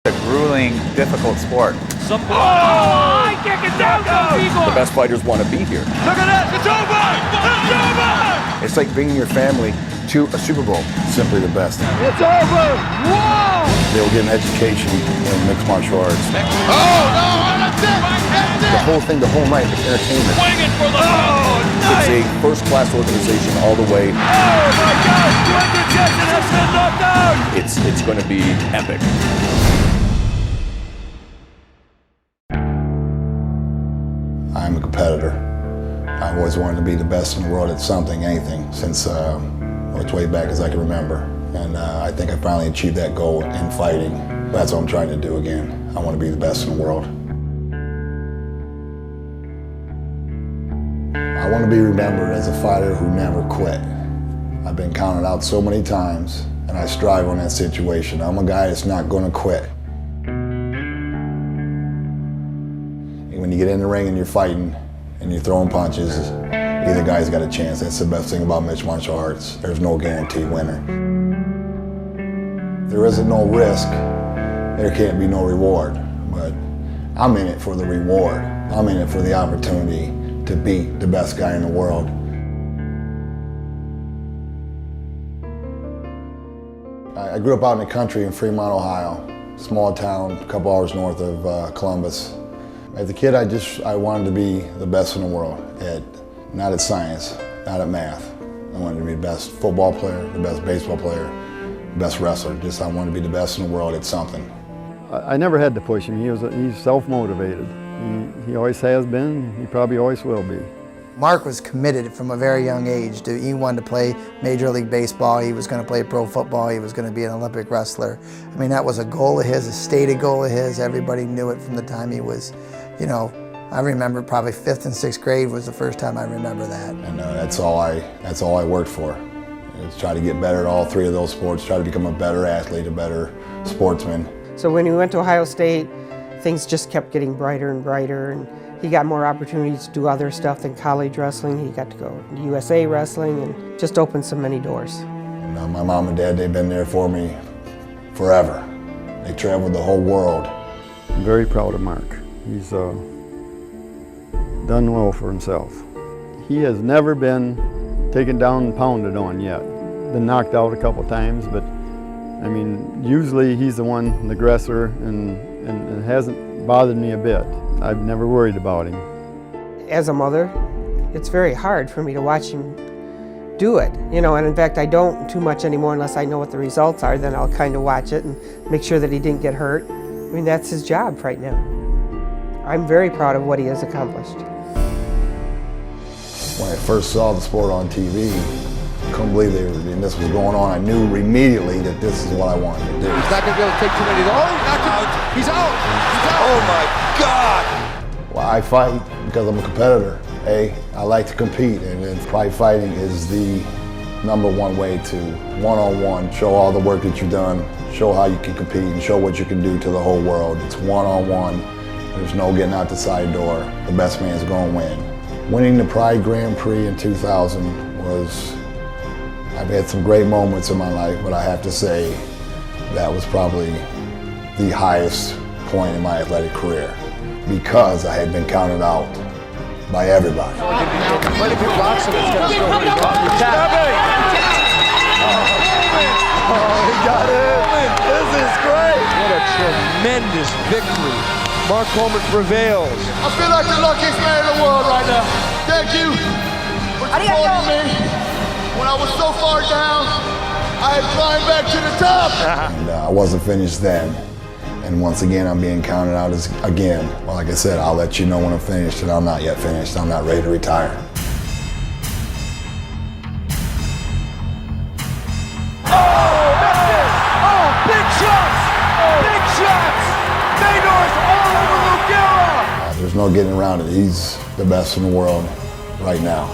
A grueling, difficult sport. High kick and down goes Eagle. The best fighters want to be here. Look at this, it's over! It's over! It's like bringing your family to a Super Bowl. Simply the best. It's over! Whoa! They'll get an education in mixed martial arts. Oh, no, that's it! That's it! The whole thing, the whole night, it's entertainment. Swinging for the nice! It's a first-class organization all the way. Oh, my God! Andrew Jackson has been knocked out! It's going to be epic. I'm a competitor. I've always wanted to be the best in the world at something, anything, since as way back as I can remember. And I think I finally achieved that goal in fighting. That's what I'm trying to do again. I want to be the best in the world. I want to be remembered as a fighter who never quit. I've been counted out so many times, and I strive on that situation. I'm a guy that's not going to quit. When you get in the ring and you're fighting and you're throwing punches, either guy's got a chance. That's the best thing about mixed martial arts. There's no guaranteed winner. There isn't no risk, there can't be no reward. But I'm in it for the reward. I'm in it for the opportunity to beat the best guy in the world. I grew up out in the country in Fremont, Ohio, small town, a couple hours north of Columbus. As a kid, I wanted to be the best in the world, not at science, not at math. I wanted to be the best football player, the best baseball player, the best wrestler. I wanted to be the best in the world at something. I never had to push him. He's self-motivated. He always has been, he probably always will be. Mark was committed from a very young age. He wanted to play Major League Baseball, he was going to play pro football, he was going to be an Olympic wrestler. I mean, that was a goal of his, a stated goal of his. Everybody knew it from the time he was, I remember probably 5th and 6th grade was the first time I remember that. And that's all I worked for. Is try to get better at all three of those sports, try to become a better athlete, a better sportsman. So when we went to Ohio State, things just kept getting brighter and brighter, and he got more opportunities to do other stuff than college wrestling. He got to go to USA wrestling and just opened so many doors. And, my mom and dad, they've been there for me forever. They traveled the whole world. I'm very proud of Mark. He's done well for himself. He has never been taken down and pounded on yet. Been knocked out a couple times, but I mean, usually he's the one, the aggressor, and it hasn't bothered me a bit. I've never worried about him. As a mother, it's very hard for me to watch him do it, and in fact I don't too much anymore unless I know what the results are. Then I'll kind of watch it and make sure that he didn't get hurt. I mean, that's his job right now. I'm very proud of what he has accomplished. When I first saw the sport on TV, I couldn't believe this was going on. I knew immediately that this is what I wanted to do. He's not going to be able to take too many. Oh, he's out! He's out! Oh my God! Well, I fight because I'm a competitor. I like to compete, and then Pride Fighting is the #1 way to one-on-one show all the work that you've done, show how you can compete, and show what you can do to the whole world. It's one-on-one. There's no getting out the side door. The best man's going to win. Winning the Pride Grand Prix in 2000 was, I've had some great moments in my life, but I have to say that was probably the highest point in my athletic career because I had been counted out by everybody. What if he blocks him instead of throwing it off your tap? Oh, he got it! This is great! What a tremendous victory. Mark Coleman prevails. I feel like the luckiest man in the world right now. Thank you for supporting me. When I was so far down, I had climbed back to the top. And I wasn't finished then. And once again, I'm being counted out again. Well, like I said, I'll let you know when I'm finished, and I'm not yet finished. I'm not ready to retire. Oh, that's it! Oh, big shots! Big shots! Fedor's all over Lugera! There's no getting around it. He's the best in the world right now.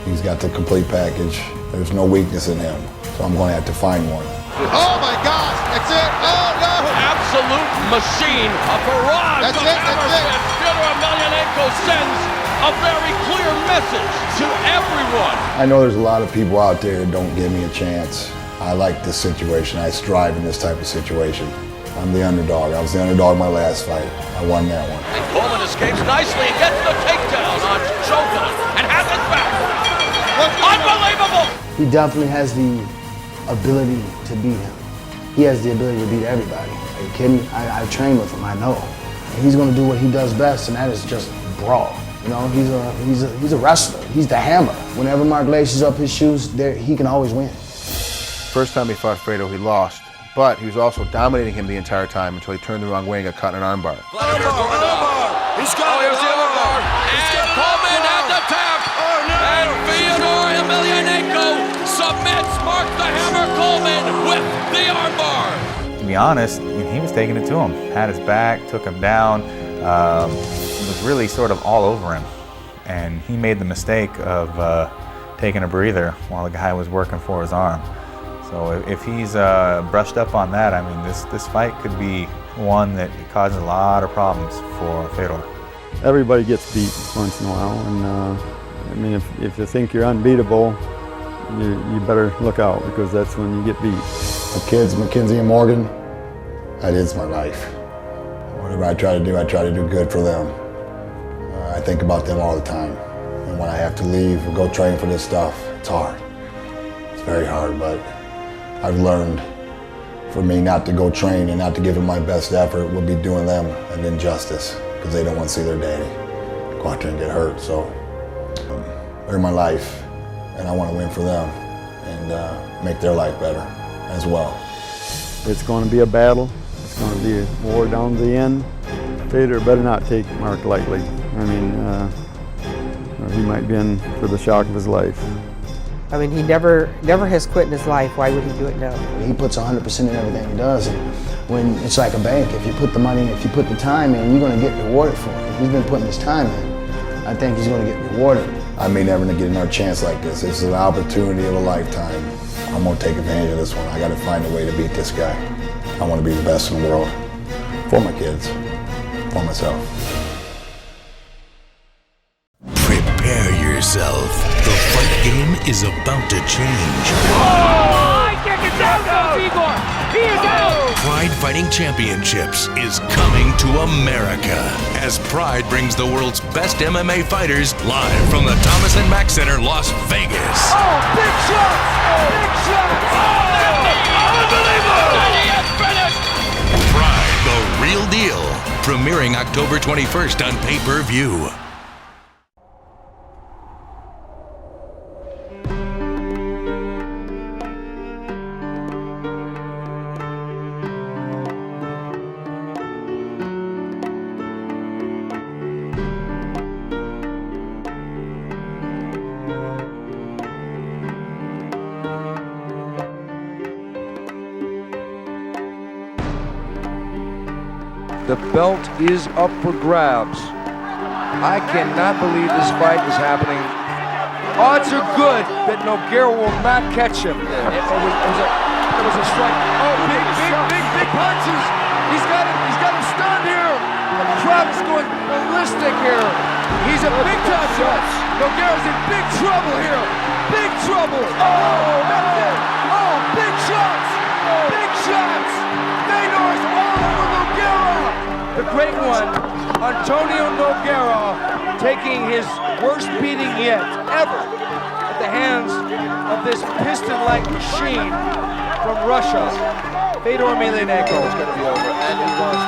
He's got the complete package. There's no weakness in him, so I'm going to have to find one. Oh my gosh, that's it. Oh no! Absolute machine, a barrage That's of it, that's hammerhead. it. Fyodor Emelianenko sends a very clear message to everyone. I know there's a lot of people out there that don't give me a chance. I like this situation. I strive in this type of situation. I'm the underdog. I was the underdog my last fight. I won that one. And Coleman escapes nicely and gets the takedown on Shogun and has it back. Unbelievable! He definitely has the ability to beat him. He has the ability to beat everybody. Are you kidding? I trained with him, I know. And he's gonna do what he does best, and that is just brawl. You know, he's a wrestler. He's the hammer. Whenever Mark laces up his shoes, he can always win. First time he fought Fredo, he lost, but he was also dominating him the entire time until he turned the wrong way and got caught in an armbar. He's got here's the armbar. And Coleman at the tap. And Fyodor Emelianenko submits Mark the Hammer Coleman with the armbar. To be honest, he was taking it to him. Had his back, took him down, was really sort of all over him. And he made the mistake of taking a breather while the guy was working for his arm. So if he's brushed up on that, I mean, this fight could be one that causes a lot of problems for Fedor. Everybody gets beat once in a while, and I mean, if you think you're unbeatable, you better look out, because that's when you get beat. My kids, Mackenzie and Morgan, that is my life. Whatever I try to do good for them. I think about them all the time. And when I have to leave or go train for this stuff, it's hard. It's very hard, but I've learned for me not to go train and not to give it my best effort would be doing them an injustice, because they don't want to see their daddy go out there and get hurt. So they're my life, and I want to win for them and make their life better as well. It's going to be a battle. It's going to be a war down to the end. Fedor better not take Mark lightly. I mean, or he might be in for the shock of his life. I mean, he never has quit in his life. Why would he do it now? He puts 100% in everything he does. And when it's like a bank, if you put the money, if you put the time in, you're going to get rewarded for it. He's been putting his time in. I think he's going to get rewarded. I may never get another chance like this. This is an opportunity of a lifetime. I'm going to take advantage of this one. I got to find a way to beat this guy. I want to be the best in the world for my kids, for myself. Prepare yourself. The fight game is about to change. Oh! I kick it down, Igor! He is out! Pride Fighting Championships is coming to America as Pride brings the world's best MMA fighters live from the Thomas & Mack Center, Las Vegas. Oh, big shots! Big shots! Oh, unbelievable! He is finished! Pride, the real deal. Premiering October 21st on pay-per-view. The belt is up for grabs. I cannot believe this fight is happening. Odds are good that Nogueira will not catch him. It was a strike. Oh, big punches. He's got him stunned here. The crowd is going ballistic here. He's a big time judge. Nogueira's in big trouble here. Big trouble. Oh, that's it. Oh, big shots. Big shots. Fedor's all over Nogueira. The great one, Antonio Nogueira, taking his worst beating yet, ever, at the hands of this piston-like machine from Russia. Fedor Emelianenko is going to be over, and he was.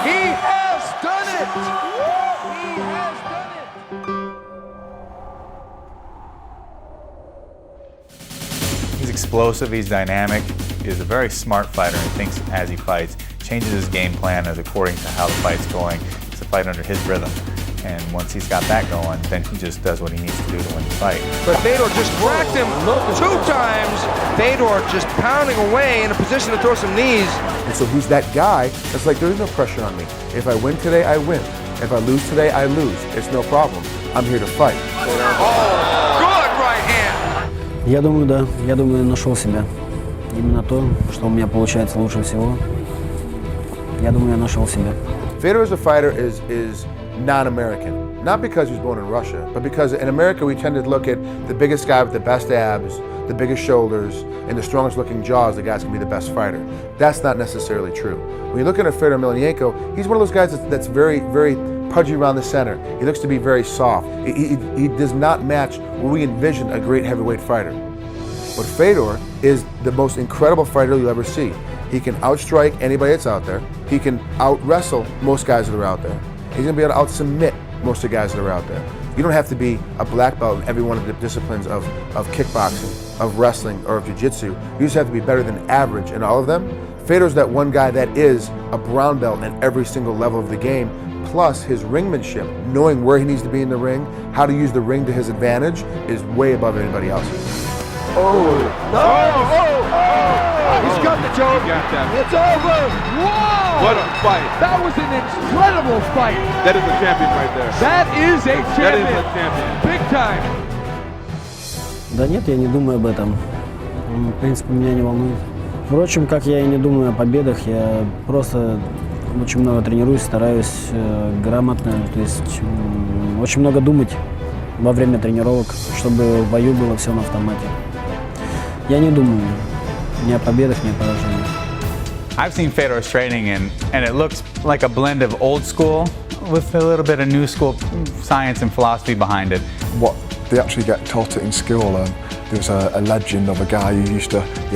He has done it! He has done it! He's explosive, he's dynamic, he's a very smart fighter and thinks as he fights, changes his game plan as according to how the fight's going. It's a fight under his rhythm. And once he's got that going, then he just does what he needs to do to win the fight. But Fedor just cracked him 2 times. Fedor just pounding away in a position to throw some knees. And so he's that guy that's like, there's no pressure on me. If I win today, I win. If I lose today, I lose. It's no problem. I'm here to fight. Oh, good right hand. Я думаю, да. Я думаю, нашел себя. Именно то, что у меня получается лучше всего. Я думаю, я нашел себя. Fedor as a fighter is non-American. Not because he was born in Russia, but because in America we tend to look at the biggest guy with the best abs, the biggest shoulders, and the strongest looking jaws, the guy's gonna be the best fighter. That's not necessarily true. When you look at Fedor Emelianenko, he's one of those guys that's very, very pudgy around the center. He looks to be very soft. He does not match what we envision a great heavyweight fighter. But Fedor is the most incredible fighter you'll ever see. He can outstrike anybody that's out there. He can out-wrestle most guys that are out there. He's gonna be able to out-submit most of the guys that are out there. You don't have to be a black belt in every one of the disciplines of kickboxing, of wrestling, or of jiu-jitsu. You just have to be better than average in all of them. Fedor's that one guy that is a brown belt at every single level of the game, plus his ringmanship, knowing where he needs to be in the ring, how to use the ring to his advantage, is way above anybody else. He's got the choke. He got that. It's over. Wow! What a fight. That was an incredible fight. That is a champion right there. That is a champion. That is a champion. Big time. Да нет, я не думаю об этом. В принципе, меня не волнует. Впрочем, как я и не думаю о победах, я просто очень много тренируюсь, стараюсь грамотно, то есть очень много думать во время тренировок, чтобы в бою было все на автомате. Я не думаю ни о победах, ни о поражениях. I've seen Fedor's training and it looks like a blend of old school with a little bit of new school science and philosophy behind it. What they actually get taught it in school. There was a legend of a guy who he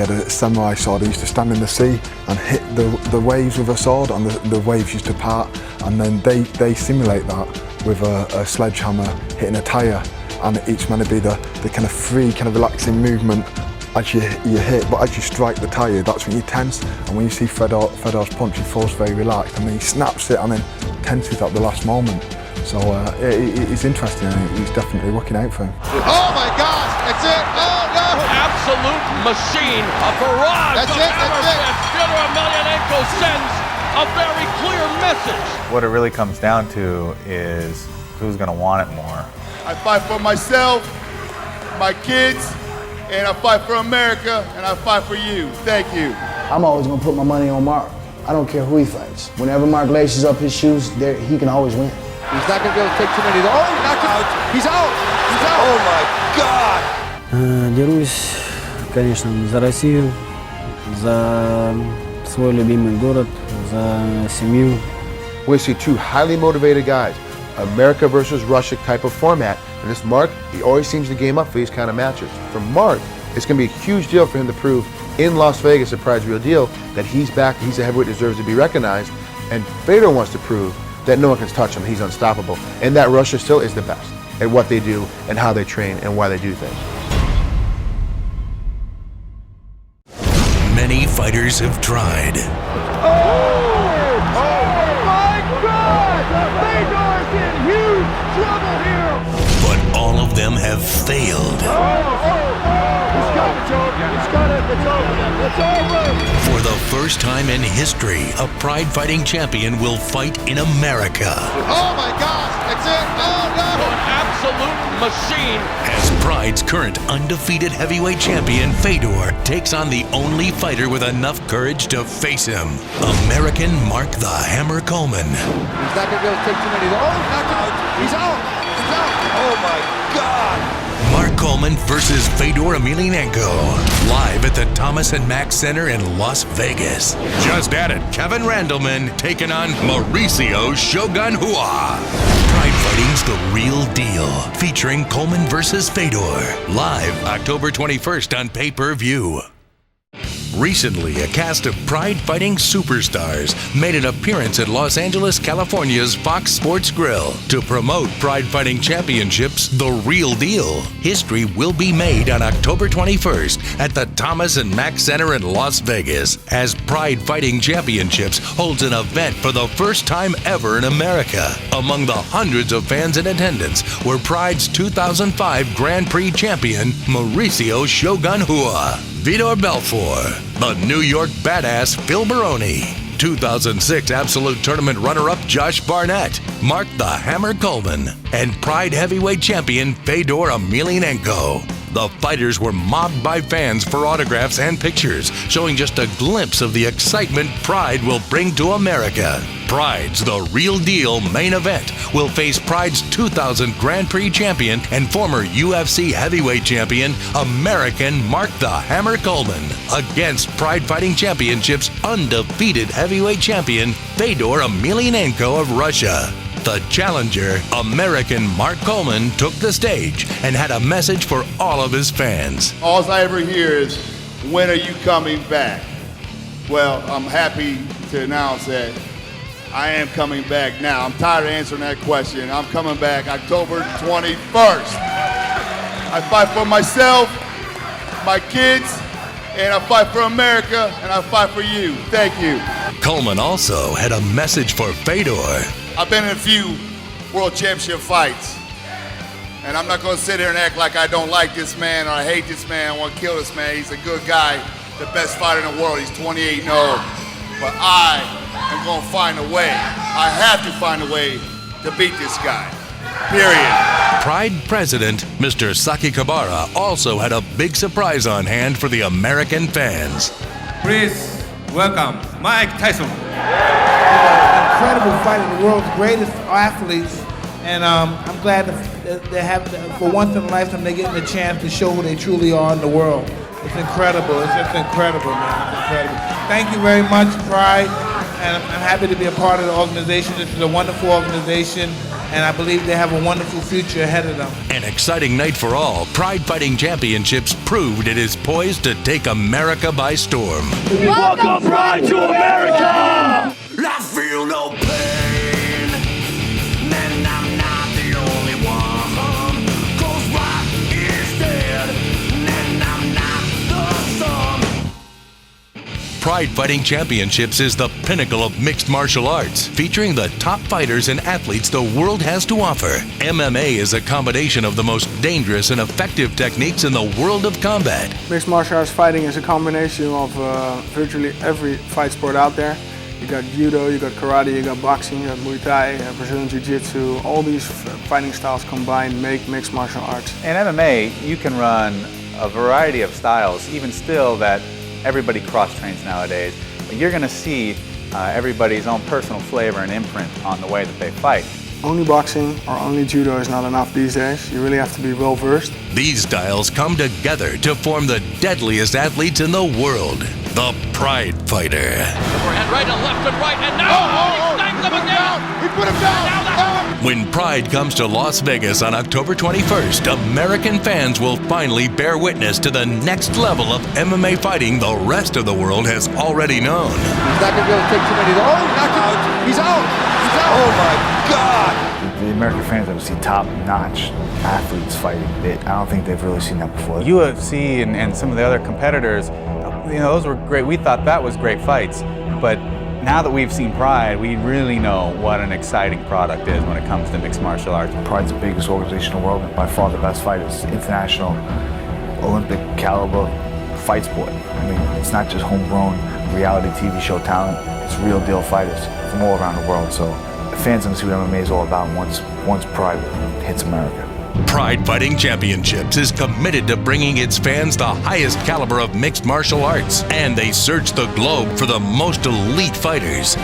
had a samurai sword. He used to stand in the sea and hit the waves with a sword, and the waves used to part. And then they simulate that with a sledgehammer hitting a tire, and it's meant to be the kind of free, kind of relaxing movement as you hit, but as you strike the tire, that's when you tense. And when you see Fedor's punch, he falls very relaxed, and then he snaps it and then tenses at the last moment. So it's interesting, and he's definitely looking out for him. Oh my gosh, that's it. Oh no. Absolute machine, a barrage That's of it, that's hammerfists. Fedor Emelianenko sends a very clear message. What it really comes down to is who's going to want it more. I fight for myself, my kids, and I fight for America, and I fight for you. Thank you. I'm always gonna put my money on Mark. I don't care who he fights. Whenever Mark laces up his shoes, he can always win. He's not going to be able to take too many. Oh, he knocked him out. He's out. He's out. Oh, my God. Дерусь, конечно, за Россию, за свой любимый город, за семью. We see two highly motivated guys, America versus Russia type of format. And this Mark, he always seems to game up for these kind of matches. For Mark, it's going to be a huge deal for him to prove in Las Vegas at Pride's Real Deal that he's back, he's a heavyweight, deserves to be recognized. And Fedor wants to prove that no one can touch him, he's unstoppable. And that Russia still is the best at what they do and how they train and why they do things. Many fighters have tried. Oh, my God! Fedor's in huge trouble here. But all of them have failed. He's got the choke. He's got it. It's over. It's over. For the first time in history, a Pride fighting champion will fight in America. Oh my gosh, that's it. Oh no. An absolute machine. As Pride's current undefeated heavyweight champion, Fedor takes on the only fighter with enough courage to face him, American Mark the Hammer Coleman. He's not going to be able to take too many. Oh, he's knocked him out. He's out. He's out. Oh my God. Mark Coleman versus Fedor Emelianenko, live at the Thomas & Mack Center in Las Vegas. Just added Kevin Randleman taking on Mauricio Shogun Hua. Pride Fighting's The Real Deal, featuring Coleman versus Fedor, live October 21st on pay-per-view. Recently, a cast of Pride Fighting superstars made an appearance at Los Angeles, California's Fox Sports Grill to promote Pride Fighting Championships The Real Deal. History will be made on October 21st at the Thomas & Mack Center in Las Vegas, as Pride Fighting Championships holds an event for the first time ever in America. Among the hundreds of fans in attendance were Pride's 2005 Grand Prix champion Mauricio Shogun Hua, Vitor Belfort, the New York badass Phil Baroni, 2006 Absolute Tournament runner-up Josh Barnett, Mark the Hammer Coleman, and Pride heavyweight champion Fedor Emelianenko. The fighters were mobbed by fans for autographs and pictures, showing just a glimpse of the excitement Pride will bring to America. Pride's The Real Deal main event will face Pride's 2000 Grand Prix champion and former UFC heavyweight champion, American Mark the Hammer Coleman, against Pride Fighting Championships undefeated heavyweight champion, Fedor Emelianenko of Russia. The challenger, American Mark Coleman, took the stage and had a message for all of his fans. All I ever hear is, when are you coming back? Well, I'm happy to announce that I am coming back now. I'm tired of answering that question. I'm coming back October 21st. I fight for myself, my kids, and I fight for America, and I fight for you. Thank you. Coleman also had a message for Fedor. I've been in a few world championship fights, and I'm not going to sit here and act like I don't like this man or I hate this man, I want to kill this man. He's a good guy, the best fighter in the world. He's 28-0. But I am going to find a way. I have to find a way to beat this guy. Period. Pride president, Mr. Saki Kabara, also had a big surprise on hand for the American fans. Please welcome Mike Tyson. Incredible fighter, the world's greatest athletes, and I'm glad that they have, for once in a lifetime, they're getting a chance to show who they truly are in the world. It's incredible. It's just incredible, man. It's incredible. Thank you very much, Pride, and I'm happy to be a part of the organization. This is a wonderful organization, and I believe they have a wonderful future ahead of them. An exciting night for all. Pride Fighting Championships proved it is poised to take America by storm. Welcome, Pride, to America! I feel no pain, and I'm not the only one. 'Cause rock is dead, and I'm not the sun. Pride Fighting Championships is the pinnacle of mixed martial arts, featuring the top fighters and athletes the world has to offer. MMA is a combination of the most dangerous and effective techniques in the world of combat. Mixed martial arts fighting is a combination of virtually every fight sport out there. You got judo, you got karate, you got boxing, you got Muay Thai, Brazilian Jiu-Jitsu. All these fighting styles combined make mixed martial arts. In MMA, you can run a variety of styles, even still that everybody cross-trains nowadays. But you're going to see everybody's own personal flavor and imprint on the way that they fight. Only boxing or only judo is not enough these days. You really have to be well versed. These styles come together to form the deadliest athletes in the world, the Pride Fighter. Overhead right and left and right, and now he snagged him again! He put him down! When Pride comes to Las Vegas on October 21st, American fans will finally bear witness to the next level of MMA fighting the rest of the world has already known. He's not going to be able to take too many. Oh, knocked him out. He's out. He's out. Oh, my God. The American fans ever see top-notch athletes fighting. I don't think they've really seen that before. UFC and some of the other competitors, you know, those were great. We thought that was great fights, but now that we've seen Pride, we really know what an exciting product is when it comes to mixed martial arts. Pride's the biggest organization in the world, and by far the best fighters. International, Olympic caliber fight sport. I mean, it's not just homegrown reality TV show talent. It's real deal fighters from all around the world. So fans can see what MMA is all about once Pride hits America. Pride Fighting Championships is committed to bringing its fans the highest caliber of mixed martial arts, and they search the globe for the most elite fighters.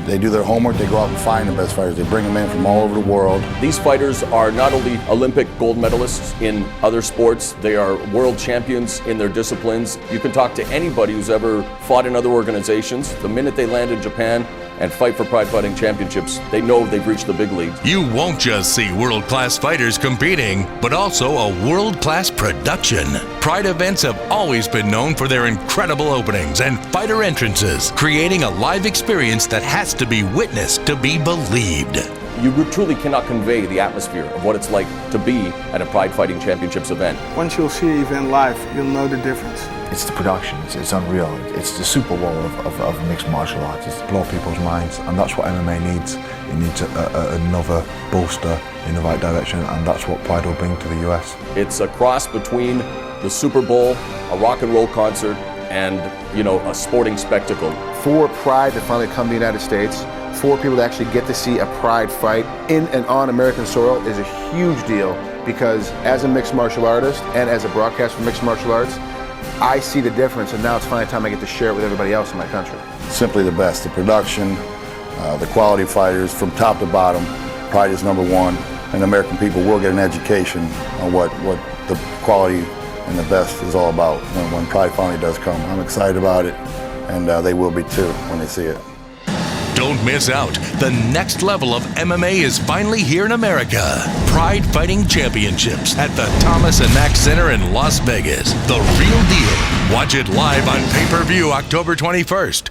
They do their homework, they go out and find the best fighters. They bring them in from all over the world. These fighters are not only Olympic gold medalists in other sports, they are world champions in their disciplines. You can talk to anybody who's ever fought in other organizations. The minute they land in Japan and fight for Pride Fighting Championships, they know they've reached the big leagues. You won't just see world-class fighters competing, but also a world-class production. Pride events have always been known for their incredible openings and fighter entrances, creating a live experience that has to be witnessed to be believed. You truly cannot convey the atmosphere of what it's like to be at a Pride Fighting Championships event. Once you'll see an event live, you'll know the difference. It's the production, it's unreal. It's the Super Bowl of mixed martial arts. It's Blow people's minds, and that's what MMA needs. It needs another bolster in the right direction, and that's what Pride will bring to the US. It's a cross between the Super Bowl, a rock and roll concert, and, you know, a sporting spectacle. For Pride to finally come to the United States, for people to actually get to see a Pride fight in and on American soil is a huge deal. because as a mixed martial artist and as a broadcaster for mixed martial arts, I see the difference, and now it's finally time I get to share it with everybody else in my country. Simply the best. The production, the quality fighters from top to bottom. Pride is number one, and the American people will get an education on what the quality and the best is all about when Pride finally does come. I'm excited about it, and they will be too when they see it. Don't miss out. The next level of MMA is finally here in America. Pride Fighting Championships at the Thomas and Mack Center in Las Vegas. The real deal. Watch it live on pay-per-view October 21st.